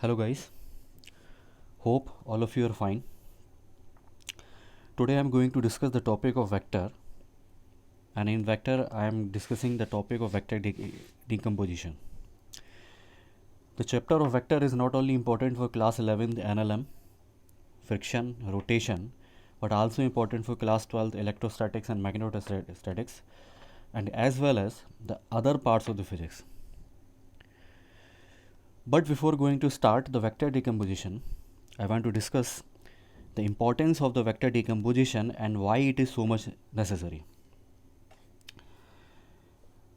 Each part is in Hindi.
Hello guys, hope all of you are fine. Today I am going to discuss the topic of vector, and in vector I am discussing the topic of vector decomposition. The chapter of vector is not only important for class 11th NLM, friction, rotation, but also important for class 12th electrostatics and magnetostatics, and as well as the other parts of the physics. But before going to start the vector decomposition, I want to discuss the importance of the vector decomposition and why it is so much necessary.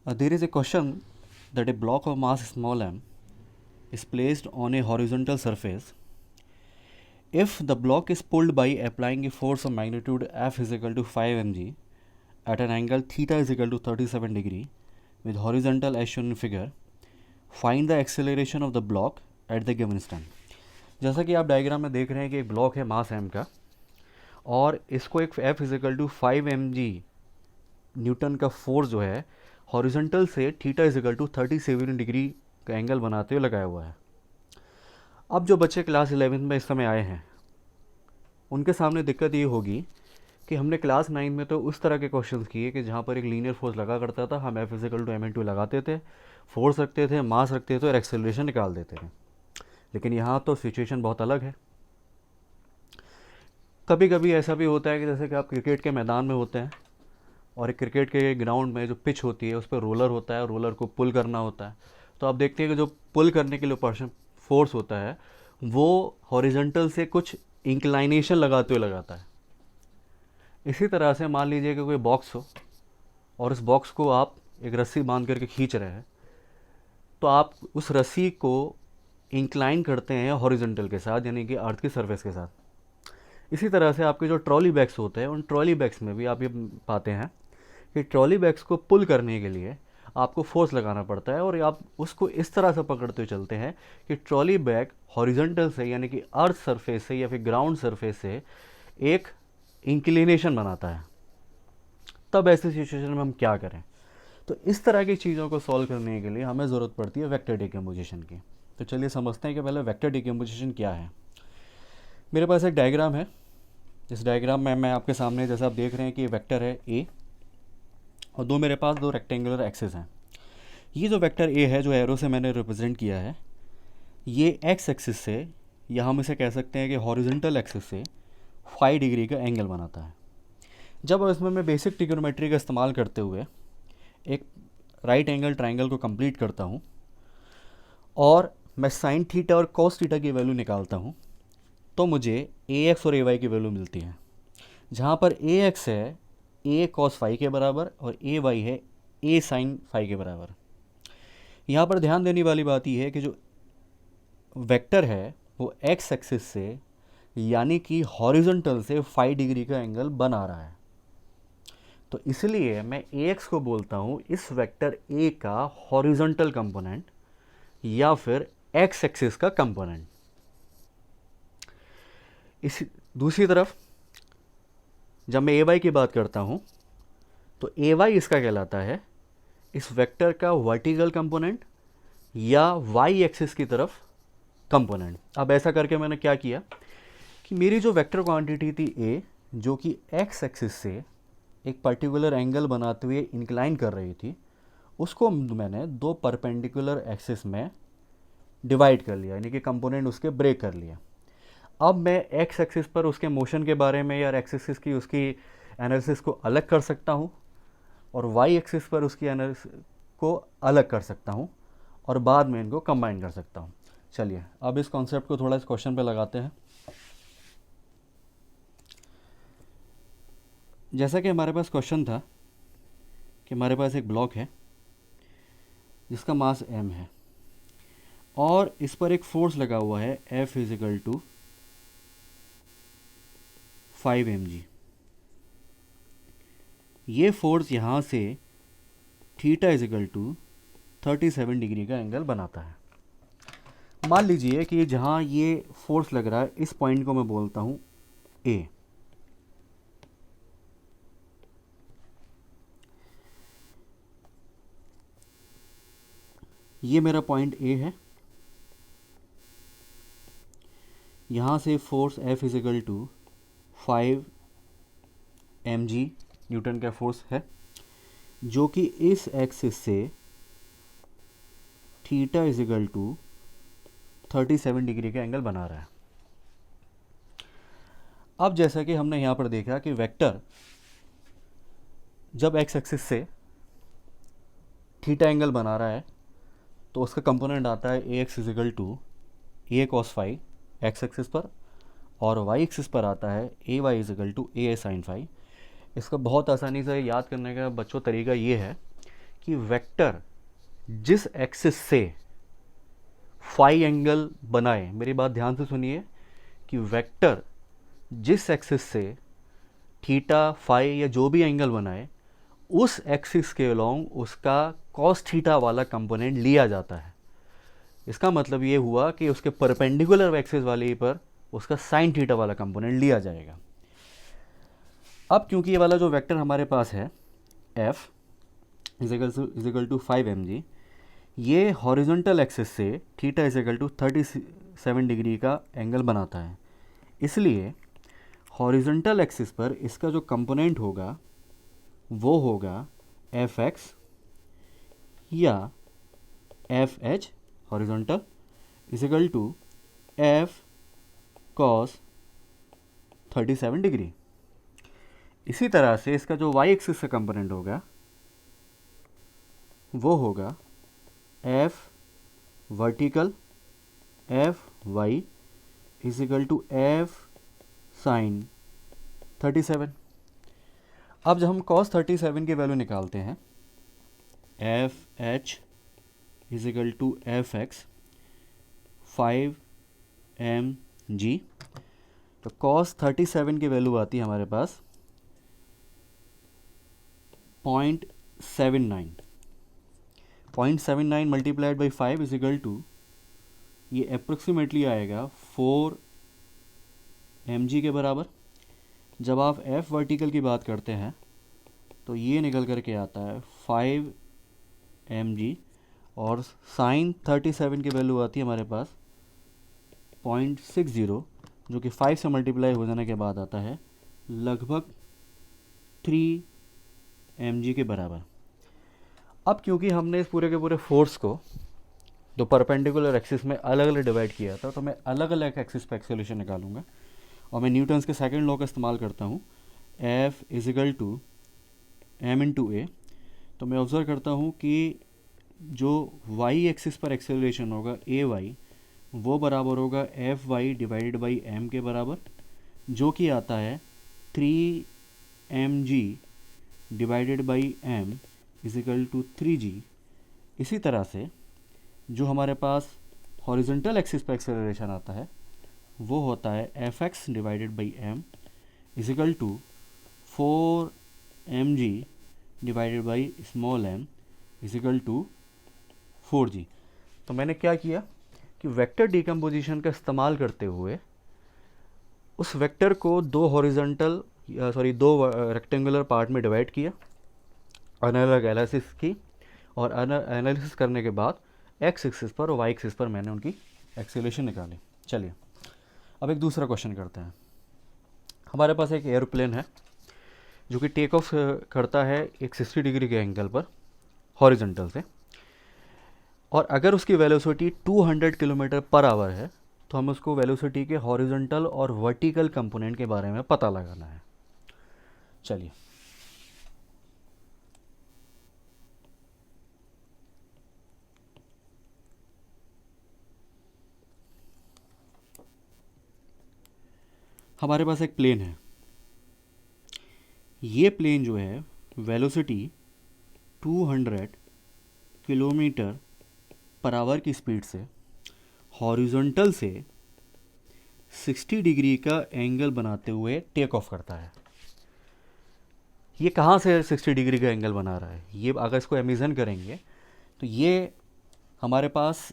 There is a question that a block of mass small m is placed on a horizontal surface. If the block is pulled by applying a force of magnitude F is equal to 5 mg at an angle theta is equal to 37 degree with horizontal as shown in figure, find the acceleration of the block at the given instant. जैसा कि आप डायग्राम में देख रहे हैं कि एक ब्लॉक है मास m का और इसको एक F is equal to 5 mg newton का फोर्स जो है हॉरिजॉन्टल से theta is equal to 37 degree का एंगल बनाते हुए लगाया हुआ है. अब जो बच्चे क्लास 11 में इस समय आए हैं उनके सामने दिक्कत ये होगी कि हमने क्लास 9 में तो उस तरह के क्वेश्चंस किए कि जहाँ पर एक लीनियर फोर्स लगा करता था, हम F इक्वल टू mn2 लगाते थे, फोर्स रखते थे, मास रखते थे और एक्सेलरेशन निकाल देते थे. लेकिन यहाँ तो सिचुएशन बहुत अलग है. कभी कभी ऐसा भी होता है कि जैसे कि आप क्रिकेट के मैदान में होते हैं और एक क्रिकेट के ग्राउंड में जो पिच होती है उस पर रोलर होता है, रोलर को पुल करना होता है. तो आप देखते हैं कि जो पुल करने के लिए पर्सन फोर्स होता है वो हॉरिजॉन्टल से कुछ इंक्लाइनेशन लगाते हुए लगाता है. इसी तरह से मान लीजिए कि कोई बॉक्स हो और इस बॉक्स को आप एक रस्सी बांध करके खींच रहे हैं, तो आप उस रस्सी को इंक्लाइन करते हैं हॉरिजॉन्टल के साथ, यानी कि अर्थ की सरफेस के साथ. इसी तरह से आपके जो ट्रॉली बैग्स होते हैं उन ट्रॉली बैग्स में भी आप ये पाते हैं कि ट्रॉली बैग्स को पुल करने के लिए आपको फोर्स लगाना पड़ता है और आप उसको इस तरह से पकड़ते हुए चलते हैं कि ट्रॉली बैग हॉरिजॉन्टल से यानी कि अर्थ सरफेस से या फिर ग्राउंड सरफेस से एक इंक्लिनेशन बनाता है. तब ऐसी सिचुएशन में हम क्या करें? तो इस तरह की चीज़ों को सॉल्व करने के लिए हमें ज़रूरत पड़ती है वेक्टर डिकम्पोजिशन की. तो चलिए समझते हैं कि पहले वेक्टर डिकम्पोजिशन क्या है. मेरे पास एक डायग्राम है. इस डायग्राम में मैं आपके सामने जैसा आप देख रहे हैं कि वेक्टर है ए और मेरे पास दो रेक्टेंगुलर एक्सिस हैं. ये जो वेक्टर ए है जो एरो से मैंने रिप्रेजेंट किया है, ये एक्स एक्सिस से या हम इसे कह सकते हैं कि हॉरिजॉन्टल एक्सिस से 5 डिग्री का एंगल बनाता है. जब इसमें मैं बेसिक ट्रिग्नोमेट्री का इस्तेमाल करते हुए एक राइट एंगल ट्राइंगल को कंप्लीट करता हूँ और मैं साइन थीटा और कॉस थीटा की वैल्यू निकालता हूँ, तो मुझे ए एक्स और ए वाई की वैल्यू मिलती है. जहाँ पर ए एक्स है ए कॉस फाई के बराबर और ए वाई है ए साइन फाई के बराबर. यहाँ पर ध्यान देने वाली बात यह है कि जो वेक्टर है वो एक्स एक्सिस से यानी कि हॉरिजॉन्टल से 5 डिग्री का एंगल बना रहा है. तो इसलिए मैं ए एक्स को बोलता हूँ इस वेक्टर ए का हॉरिजॉन्टल कंपोनेंट या फिर एक्स एक्सिस का कंपोनेंट. इस दूसरी तरफ जब मैं ए वाई की बात करता हूँ तो ए वाई इसका कहलाता है इस वेक्टर का वर्टिकल कंपोनेंट या वाई एक्सिस की तरफ कंपोनेंट. अब ऐसा करके मैंने क्या किया कि मेरी जो वेक्टर क्वांटिटी थी ए, जो कि एक्स एक्सिस से एक पर्टिकुलर एंगल बनाते हुए इंक्लाइन कर रही थी, उसको मैंने दो परपेंडिकुलर एक्सिस में डिवाइड कर लिया, यानी कि कंपोनेंट उसके ब्रेक कर लिया. अब मैं एक्स एक्सिस पर उसके मोशन के बारे में या एक्स एक्सिस की उसकी एनालिसिस को अलग कर सकता हूँ और वाई एक्सिस पर उसकी एनालिसिस को अलग कर सकता हूँ और बाद में इनको कंबाइन कर सकता हूँ. चलिए अब इस कॉन्सेप्ट को थोड़ा इस क्वेश्चन पे लगाते हैं. जैसा कि हमारे पास क्वेश्चन था कि हमारे पास एक ब्लॉक है जिसका मास m है और इस पर एक फोर्स लगा हुआ है F is equal to 5 mg. ये फोर्स यहाँ से theta is equal to 37 degree का एंगल बनाता है. मान लीजिए कि जहाँ ये फोर्स लग रहा है इस पॉइंट को मैं बोलता हूँ A. ये मेरा पॉइंट A है यहाँ से force F is equal to 5 mg newton का फोर्स है, जो कि इस एक्सिस से थीटा इजिकल टू 37 डिग्री का एंगल बना रहा है। अब जैसा कि हमने यहाँ पर देखा कि वेक्टर जब एक्स एक्सिस से थीटा एंगल बना रहा है तो उसका कंपोनेंट आता है A X is equal to A cos phi X axis पर, और वाई एक्सिस पर आता है A Y is equal to A sine phi. इसका बहुत आसानी से याद करने का बच्चों तरीका ये है कि वेक्टर जिस एक्सिस से फाई एंगल बनाए, मेरी बात ध्यान से सुनिए, कि वेक्टर जिस एक्सिस से थीटा फाई या जो भी एंगल बनाए उस एक्सिस के अलोंग उसका कॉस थीटा वाला कंपोनेंट लिया जाता है। इसका मतलब ये हुआ कि उसके परपेंडिकुलर एक्सिस वाले पर उसका साइन थीटा वाला कंपोनेंट लिया जाएगा। अब क्योंकि ये वाला जो वेक्टर हमारे पास है F इजिकल टू 5 mg, ये हॉरिजॉन्टल एक्सिस से थीटा इजिकल टू 37 डिग्री का एंगल बनाता है, इसलिए हॉरिजॉन्टल एक्सिस पर इसका जो कंपोनेंट होगा वो होगा Fx या Fh horizontal is equal to F cos 37 degree. इसी तरह से इसका जो y एक्सिस का कंपोनेंट होगा वो होगा F vertical Fy is equal to F sine 37। अब जब हम cos 37 की वैल्यू निकालते हैं Fh is equal to Fx 5 mg, तो cos 37 की वैल्यू आती है हमारे पास 0.79 मल्टीप्लाइड बाई 5 इजिकल टू, ये अप्रोक्सीमेटली आएगा 4 mg के बराबर। जब आप F वर्टिकल की बात करते हैं तो ये निकल करके आता है 5 mg, और साइन 37 की वैल्यू आती है हमारे पास 0.60, जो कि 5 से मल्टीप्लाई हो जाने के बाद आता है लगभग 3 mg के बराबर। अब क्योंकि हमने इस पूरे के पूरे फोर्स को दो परपेंडिकुलर एक्सिस में अलग अलग डिवाइड किया था, तो मैं अलग अलग एक्सिस पर एक्सेलरेशन निकालूंगा, और मैं न्यूटन्स के सेकंड लॉ का इस्तेमाल करता हूँ F is equal to m into A. तो मैं ऑब्ज़र्व करता हूँ कि जो y एक्सिस पर एक्सेलरेशन होगा ए वाई, वो बराबर होगा F y divided by m के बराबर, जो कि आता है 3 mg divided by m is equal to 3g। इसी तरह से जो हमारे पास हॉरिजॉन्टल एक्सिस पर एक्सेलरेशन आता है वो होता है F x divided by m is equal to 4 mg divided by small m is equal to 4g। तो मैंने क्या किया कि वेक्टर डिकम्पोजिशन का इस्तेमाल करते हुए उस वेक्टर को दो रेक्टेंगुलर पार्ट में डिवाइड किया, अलग एनालिसिस की, और एनालिसिस करने के बाद एक्स एक्सिस पर और वाई एक्सिस पर मैंने उनकी एक्सेलरेशन निकाली। चलिए अब एक दूसरा क्वेश्चन करते हैं। हमारे पास एक एयरप्लेन है जो कि टेक ऑफ करता है एक 60 डिग्री के एंगल पर हॉरिजॉन्टल से, और अगर उसकी वेलोसिटी 200 किलोमीटर पर आवर है तो हमें उसको वेलोसिटी के हॉरिजॉन्टल और वर्टिकल कंपोनेंट के बारे में पता लगाना है। चलिए हमारे पास एक प्लेन है। ये प्लेन जो है वेलोसिटी 200 किलोमीटर पर आवर की स्पीड से हॉरिजॉन्टल से 60 डिग्री का एंगल बनाते हुए टेक ऑफ करता है। ये कहाँ से 60 डिग्री का एंगल बना रहा है? ये अगर इसको इमेजिन करेंगे तो ये हमारे पास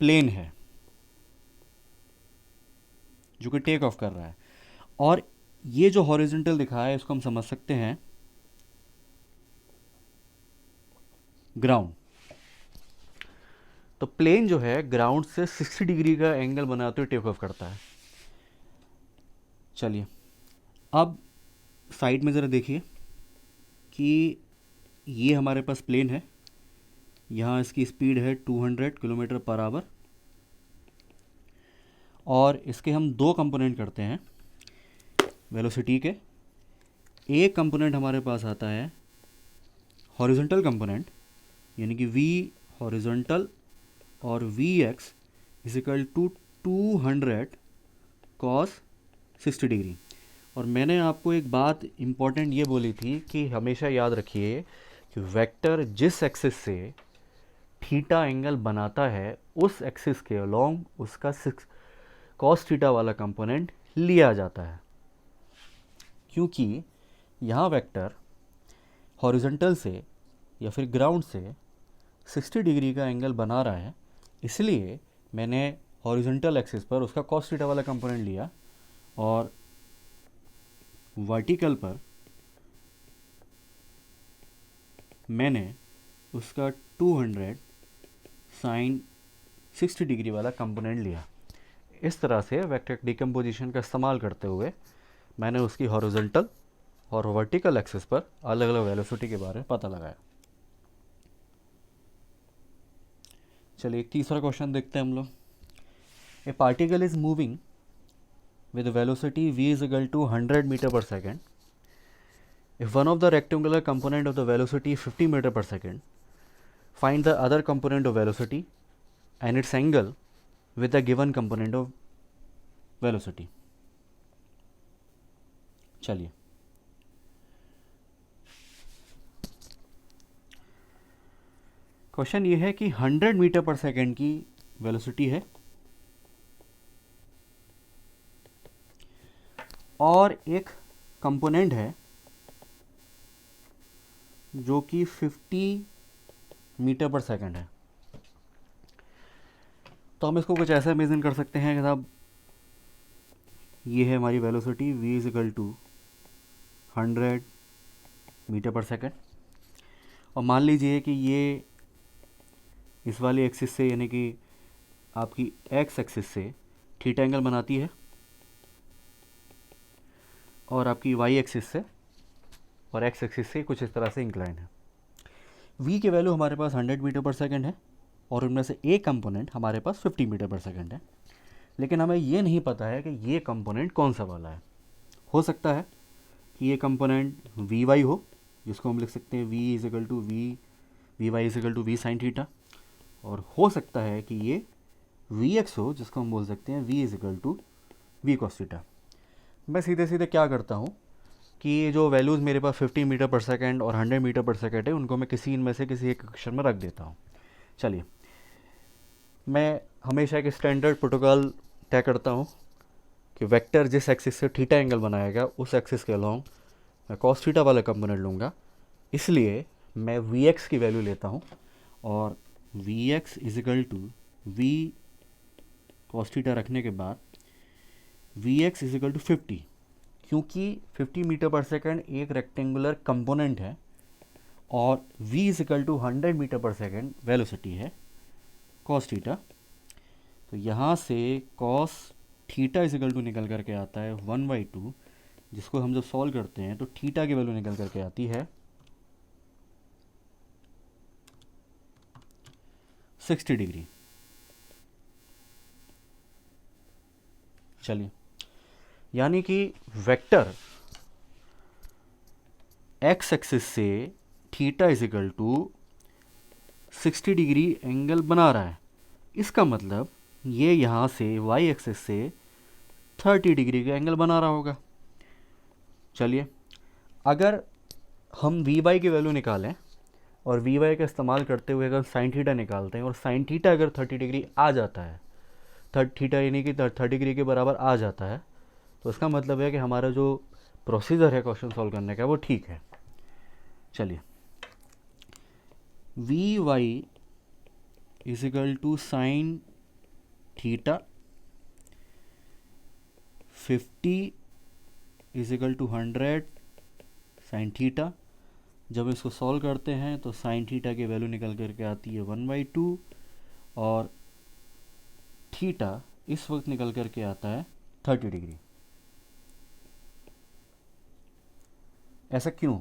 प्लेन है जो कि टेक ऑफ कर रहा है, और ये जो हॉरिजॉन्टल दिखा है इसको हम समझ सकते हैं ग्राउंड। तो प्लेन जो है ग्राउंड से 60 डिग्री का एंगल बनाते हुए टेक ऑफ करता है। चलिए अब साइड में ज़रा देखिए कि ये हमारे पास प्लेन है, यहाँ इसकी स्पीड है 200 किलोमीटर पर आवर, और इसके हम दो कंपोनेंट करते हैं वेलोसिटी के। एक कंपोनेंट हमारे पास आता है हॉरिजॉन्टल कंपोनेंट, यानी कि v हॉरिजॉन्टल और Vx is equal to 200 cos 60 degree. और मैंने आपको एक बात इम्पॉर्टेंट ये बोली थी कि हमेशा याद रखिए कि वेक्टर जिस एक्सिस से थीटा एंगल बनाता है उस एक्सिस के अलोंग उसका कॉस थीटा वाला कंपोनेंट लिया जाता है, क्योंकि यहाँ वेक्टर हॉरिजॉन्टल से या फिर ग्राउंड से 60 डिग्री का एंगल बना रहा है, इसलिए मैंने हॉरिजॉन्टल एक्सिस पर उसका कॉस थीटा वाला कंपोनेंट लिया और वर्टिकल पर मैंने उसका 200 साइन 60 डिग्री वाला कंपोनेंट लिया। इस तरह से वेक्टर डिकम्पोजिशन का इस्तेमाल करते हुए मैंने उसकी हॉरिजॉन्टल और वर्टिकल एक्सिस पर अलग अलग वेलोसिटी के बारे में पता लगाया। चलिए एक तीसरा क्वेश्चन देखते हैं हम लोग। ए particle is moving with velocity v is equal to 100 meter per second. If one of the rectangular component of the velocity is 50 meter per second, find the other component of velocity and its angle with the given component of velocity. चलिए क्वेश्चन ये है कि 100 मीटर पर सेकेंड की वेलोसिटी है और एक कंपोनेंट है जो कि 50 मीटर पर सेकंड है। तो हम इसको कुछ ऐसा इमेजिन कर सकते हैं कि साहब ये है हमारी velocity v is equal to 100 metre per second, और मान लीजिए कि ये इस वाली एक्सिस से यानी कि आपकी x एक्सिस से थीटा एंगल बनाती है और आपकी y एक्सिस से और x एक्सिस से कुछ इस तरह से इंक्लाइन है। v की वैल्यू हमारे पास 100 मीटर पर सेकंड है और उनमें से एक कंपोनेंट हमारे पास 50 मीटर पर सेकंड है, लेकिन हमें ये नहीं पता है कि ये कंपोनेंट कौन सा वाला है। हो सकता है कि ये कंपोनेंट वी वाई हो, जिसको हम लिख सकते हैं v is equal to v y is equal to v sine theta, और हो सकता है कि ये वी एक्स हो, जिसको हम बोल सकते हैं v is equal to v cos theta. मैं सीधे सीधे क्या करता हूँ कि ये जो वैल्यूज़ मेरे पास 50 मीटर पर सेकेंड और 100 मीटर पर सेकेंड है उनको मैं किसी इनमें से किसी एक अक्षर में रख देता हूँ। चलिए मैं हमेशा एक स्टैंडर्ड प्रोटोकॉल तय करता हूँ कि वेक्टर जिस एक्सिस से थीटा एंगल बनाएगा उस एक्सिस के अलोंग मैं कॉस थीटा वाला कंपोनेंट लूँगा, इसलिए मैं वी एक्स की वैल्यू लेता हूँ और v x is equal to v cos theta रखने के बाद v x is equal to 50, क्योंकि 50 मीटर पर सेकेंड एक रेक्टेंगुलर कंपोनेंट है और v is equal to 100 metre per second velocity है कॉस थीटा। तो यहाँ से cos theta is equal to निकल करके आता है 1/2, जिसको हम जब सॉल्व करते हैं तो थीटा की वैल्यू निकल करके आती है 60 डिग्री। चलिए यानी कि वेक्टर एक्स एक्सिस से theta is equal to 60 degree angle बना रहा है, इसका मतलब ये यहाँ से वाई एक्सिस से 30 डिग्री का एंगल बना रहा होगा। चलिए अगर हम वी वाई की वैल्यू निकालें और वी वाई का इस्तेमाल करते हुए अगर साइन थीटा निकालते हैं और साइन थीटा अगर 30 डिग्री आ जाता है, थीटा यानी कि 30 डिग्री के बराबर आ जाता है, तो इसका मतलब है कि हमारा जो प्रोसीजर है क्वेश्चन सॉल्व करने का वो ठीक है। चलिए v y is equal to sine theta 50 is equal to 100 sine theta. जब इसको सॉल्व करते हैं तो साइन थीटा की वैल्यू निकल करके आती है 1/2 और थीटा इस वक्त निकल कर के आता है 30 डिग्री। ऐसा क्यों?